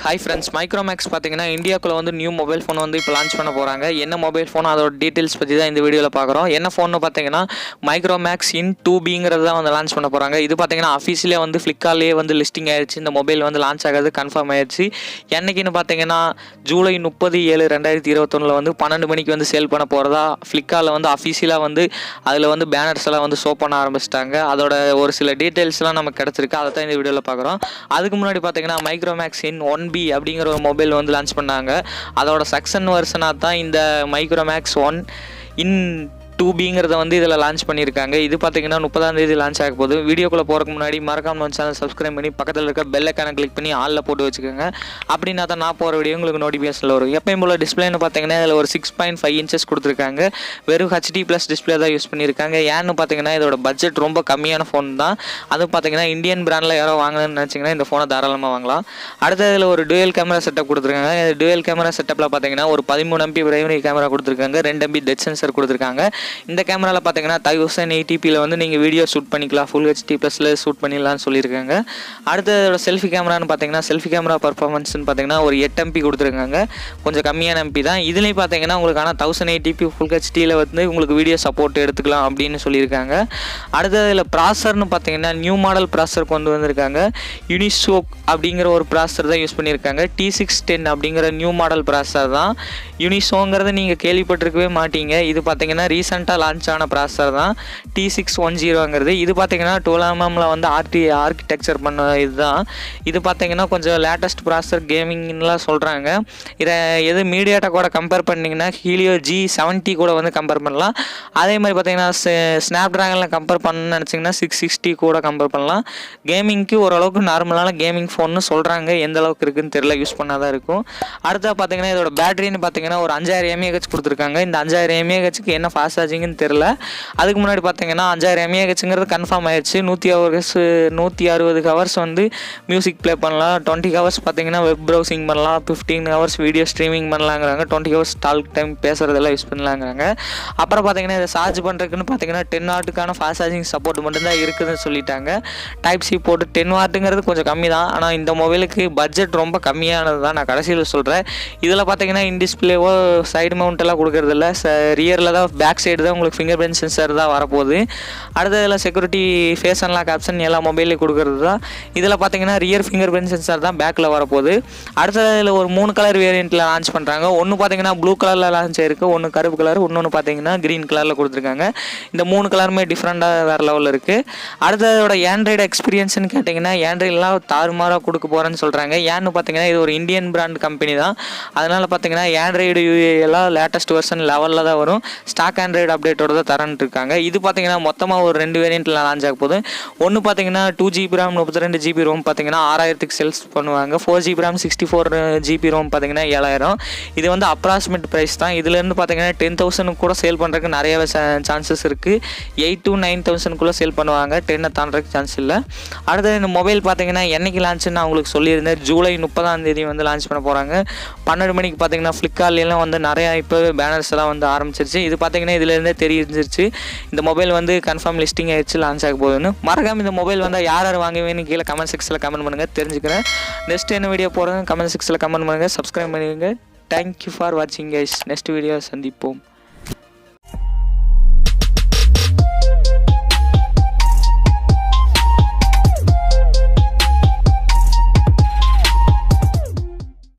Hi friends, Micromax பார்த்தீங்கன்னா இந்தியாவுக்குள்ள வந்து new mobile phone வந்து இப்போ லான்ச் பண்ண போகிறாங்க. என்ன மொபைல் ஃபோன் அதோட டீட்டெயில்ஸ் பற்றி தான் இந்த வீடியோவில் பார்க்குறோம். என்ன ஃபோன்னு பார்த்தீங்கன்னா மைக்ரோமேக்ஸ் இன் 2Bங்கிறது தான் வந்து லான்ச் பண்ண போகிறாங்க. இது பார்த்தீங்கன்னா அஃபீஷியலாக வந்து ஃப்ளிப்கார்ட்லேயே வந்து லிஸ்டிங் ஆயிடுச்சு. இந்த மொபைல் வந்து லான்ச் ஆகாது கன்ஃபார்ம் ஆயிடுச்சு. என்னைக்குன்னு பார்த்தீங்கன்னா ஜூலை 30/7/2021 வந்து 12 மணிக்கு வந்து சேல் பண்ண போகிறதா ஃப்ளிப்கார்ட்டில் வந்து அஃபீஷியலாக வந்து அதில் வந்து பேனர்ஸ் எல்லாம் வந்து ஷோ பண்ண ஆரம்பிச்சிட்டாங்க. அதோட ஒரு சில டீட்டெயில்ஸ்லாம் நமக்கு கிடச்சிருக்கு. அதை தான் இந்த வீடியோவில் பார்க்குறோம். அதுக்கு முன்னாடி பார்த்தீங்கன்னா மைக்ரோமேக்ஸ் இன் 1B அப்படிங்கிற ஒரு மொபைல் வந்து லான்ச் பண்ணாங்க. அதோட செக்ஷன் வெர்ஷனாக தான் இந்த மைக்ரோமேக்ஸ் 1 இன் 2Bங்கிறத வந்து இதில் லான்ச் பண்ணியிருக்காங்க. இது பார்த்தீங்கன்னா 30ஆம் தேதி லான்ச் ஆக போகுது. வீடியோக்குள்ளே போகிறதுக்கு முன்னாடி மறக்காம நம்ம சேனல் சப்ஸ்கிரைப் பண்ணி பக்கத்தில் இருக்க பெல் ஐக்கானை கிளிக் பண்ணி ஆலில் போட்டு வச்சுக்கோங்க. அப்படின்னா தான் நான் போகிற வீடியோ உங்களுக்கு நோட்டிஃபிகேஷனில் வரும். எப்பயும் போல் டிஸ்பிளேன்னு பார்த்தீங்கன்னா இதில் ஒரு 6.5 இன்ச்சஸ் கொடுத்துருக்காங்க. வெறும் HD+ டிஸ்பிளே தான் யூஸ் பண்ணியிருக்காங்க. ஏன்னு பார்த்தீங்கன்னா இதோட பட்ஜெட் ரொம்ப கம்மியான ஃபோன் தான். அதுவும் பார்த்தீங்கன்னா இந்தியன் பிராண்டில் யாரோ வாங்கணும்னு நினச்சிங்கன்னா இந்த ஃபோனை தாராளமாக வாங்கலாம். அடுத்த இதில் ஒரு டுவெல் கேமரா செட்டப் கொடுத்துருக்காங்க. டுவெல் கேமரா செட்டப்பில் பார்த்தீங்கன்னா ஒரு 13 MP பிரைமரி கேமரா கொடுத்துருக்காங்க. 2 MP டெப்த் சென்சர் கொடுத்துருக்காங்க. இந்த கேமராவில் பார்த்தீங்கன்னா 1080pல வந்து நீங்கள் வீடியோ ஷூட் பண்ணிக்கலாம். ஃபுல் HD+ல ஷூட் பண்ணிடலாம்னு சொல்லியிருக்காங்க. அடுத்ததோட செல்ஃபி கேமரான்னு பார்த்தீங்கன்னா செல்ஃபி கேமரா பர்ஃபார்மன்ஸ்னு பார்த்தீங்கன்னா ஒரு 8 MP கொடுத்துருக்காங்க. கொஞ்சம் கம்மியான MP தான். இதுலேயும் பார்த்தீங்கன்னா உங்களுக்கு ஆனால் 1080p ஃபுல் HDயில் வந்து உங்களுக்கு வீடியோ சப்போர்ட் எடுத்துக்கலாம் அப்படின்னு சொல்லியிருக்காங்க. அடுத்ததில் ப்ராசர்னு பார்த்தீங்கன்னா நியூ மாடல் ப்ராசர் கொண்டு வந்திருக்காங்க. யூனிசோக் அப்படிங்கிற ஒரு ப்ராசர் தான் யூஸ் பண்ணியிருக்காங்க. T610 அப்படிங்கிற நியூ மாடல் ப்ராசர் தான். யூனிசோங்கிறத நீங்கள் கேள்விப்பட்டிருக்கவே மாட்டீங்க. இது பார்த்தீங்கன்னா ரீசெண்டாக லான்ச் ஆன ப்ராசர் தான் T610ங்கிறது. இது பார்த்தீங்கன்னா 12mm வந்து ஆர்கிடெக்சர் பண்ண இதுதான். இது பார்த்தீங்கன்னா கொஞ்சம் லேட்டஸ்ட் ப்ராசர் கேமிங்லாம் சொல்கிறாங்க. இதை எது மீடியாடெக் கூட கம்பேர் பண்ணிங்கன்னா ஹீலியோ G70 கூட வந்து கம்பேர் பண்ணலாம். அதே மாதிரி பார்த்தீங்கன்னா ஸ்னாப்ட்ராகனில் கம்பேர் பண்ணணும்னு நினச்சிங்கன்னா 660 கூட கம்பேர் பண்ணலாம். கேமிங்க்கு ஓரளவுக்கு நார்மலான கேமிங் ஃபோன்னு சொல்கிறாங்க. எந்த அளவுக்கு இருக்குதுன்னு தெரியல, யூஸ் பண்ணாதான் இருக்கும். அடுத்தது பார்த்தீங்கன்னா இதோட பேட்டரின்னு பார்த்தீங்கன்னா ஒரு 5000 mAh கொடுத்துருக்காங்க. இந்த 5000 mAhக்கு என்ன ஃபாஸ்ட் சார்ஜிங்னு தெரியல. அதுக்கு முன்னாடி பார்த்தீங்கன்னா 5000 mAhங்கிறது கன்ஃபார்ம் ஆயிடுச்சு. 160 ஹவர்ஸ் வந்து மியூசிக் ப்ளே பண்ணலாம். 20 ஹவர்ஸ் பார்த்தீங்கன்னா வெப் ப்ரௌசிங் பண்ணலாம். 15 ஹவர்ஸ் வீடியோ ஸ்ட்ரீமிங் பண்ணலாங்கிறாங்க. 20 ஹவர்ஸ் டால்க் டைம் பேசுகிறதெல்லாம் யூஸ் பண்ணலாங்கிறாங்க. அப்புறம் பார்த்தீங்கன்னா இதை சார்ஜ் பண்ணுறதுக்குன்னு பார்த்தீங்கன்னா 10 வாட்டுக்கான ஃபாஸ்ட் சார்ஜிங் சப்போர்ட் மட்டும்தான் இருக்குதுன்னு சொல்லிட்டாங்க. டைப் சி போட்டு 10 வாட்டுங்கிறது கொஞ்சம் கம்மி தான். ஆனால் இந்த மொபைலுக்கு பட்ஜெட் ரொம்ப கம்மியானது தான். நான் கடைசியில் சொல்கிறேன். இதில் பார்த்தீங்கன்னா இன் டிஸ்பிளேவோ சைடு மவுண்ட் எல்லாம் கொடுக்கறதில்ல. ரியரில் தான் பேக் சைடு தான் உங்களுக்கு ஃபிங்கர் பிரிண்ட் சென்சர் தான் வரப்போகுது. அடுத்ததில் செக்யூரிட்டி ஃபேஸ் அன்லாக் ஆப்ஷன் எல்லா மொபைல்லையும் கொடுக்கறது தான். இதில் பார்த்தீங்கன்னா ரியர் ஃபிங்கர் பிரிண்ட் சென்சர் தான் பேக்கில் வரப்போகுது. அடுத்ததில் ஒரு 3 கலர் வேரியண்ட்டில் லான்ச் பண்ணுறாங்க. ஒன்று பார்த்தீங்கன்னா ப்ளூ கலரில் லான்ச் ஆயிருக்கு, ஒன்று கருப்பு கலர், இன்னொன்று பார்த்தீங்கன்னா க்ரீன் கலரில் கொடுத்துருக்காங்க. இந்த 3 கலருமே டிஃப்ரெண்ட்டாக வேறு லெவலில் இருக்குது. அடுத்ததோட ஆண்ட்ராய்டு எக்ஸ்பீரியன்ஸ்னு கேட்டிங்கன்னா ஆண்ட்ராய்டெலாம் தாறுமாறாக கொடுக்க போகிறேன்னு சொல்கிறாங்க. ஏன்னு பார்த்தீங்கன்னா இது ஒரு இந்தியன் பிராண்ட் கம்பெனி தான். அதனால் பார்த்தீங்கன்னா ஆண்ட்ராய்டு எல்லாம் லேட்டஸ்ட் வெர்ஷன் லெவலில் தான் வரும். ஸ்டாக் ஆண்ட்ராய்டு அப்டேட்டோட தான் தரன்ட்டு இருக்காங்க. இது பார்த்தீங்கன்னா மொத்தமாக ஒரு 2 வேரியண்ட்டில் லான்ச் ஆக போகுது. ஒன்று பார்த்தீங்கன்னா 2GB RAM 32GB ROM பார்த்தீங்கன்னா 6000க்கு சேல்ஸ் பண்ணுவாங்க. 4GB RAM 64GB ROM பார்த்தீங்கன்னா 7000. இது வந்து அப்ராக்சிமேட் ப்ரைஸ் தான். இதுலேருந்து பார்த்தீங்கன்னா 10,000 கூட சேல் பண்ணுறதுக்கு நிறையவே சான்சஸ் இருக்குது. 8,000 to 9,000 சேல் பண்ணுவாங்க. 10 தாண்டறதுக்கு சான்ஸ் இல்லை. அடுத்தது இந்த மொபைல் பார்த்தீங்கன்னா என்னைக்கு லான்ச்சுன்னு நான் உங்களுக்கு சொல்லியிருந்தேன். ஜூலை 30ஆம் தேதி வந்து லான்ச் பண்ண போகிறாங்க. 12 மணிக்கு பார்த்தீங்கன்னா ஃப்ளிப்கார்ட்லாம் வந்து நிறையா இப்போ பேனர்ஸ் எல்லாம் வந்து ஆரம்பிச்சிருச்சு. இது பார்த்தீங்கன்னா இதுலேருந்தே தெரிஞ்சிருச்சு இந்த மொபைல் வந்து கன்ஃபார்ம் லிஸ்டிங் ஆயிடுச்சு, லான்ச் ஆக போகுதுன்னு. மறக்காம இந்த மொபைல் வந்தால் யார் வாங்குவேன்னு கீழே கமெண்ட் செக்ஷனில் கமெண்ட் பண்ணுங்கள், தெரிஞ்சுக்கிறேன். நெக்ஸ்ட் என்ன வீடியோ போகிறேன் கமெண்ட் செக்ஷனில் கமெண்ட் பண்ணுங்கள், சப்ஸ்கிரைப் பண்ணுங்கள். தேங்க்யூ ஃபார் வாட்சிங் கைஸ். நெக்ஸ்ட் வீடியோ சந்திப்போம்.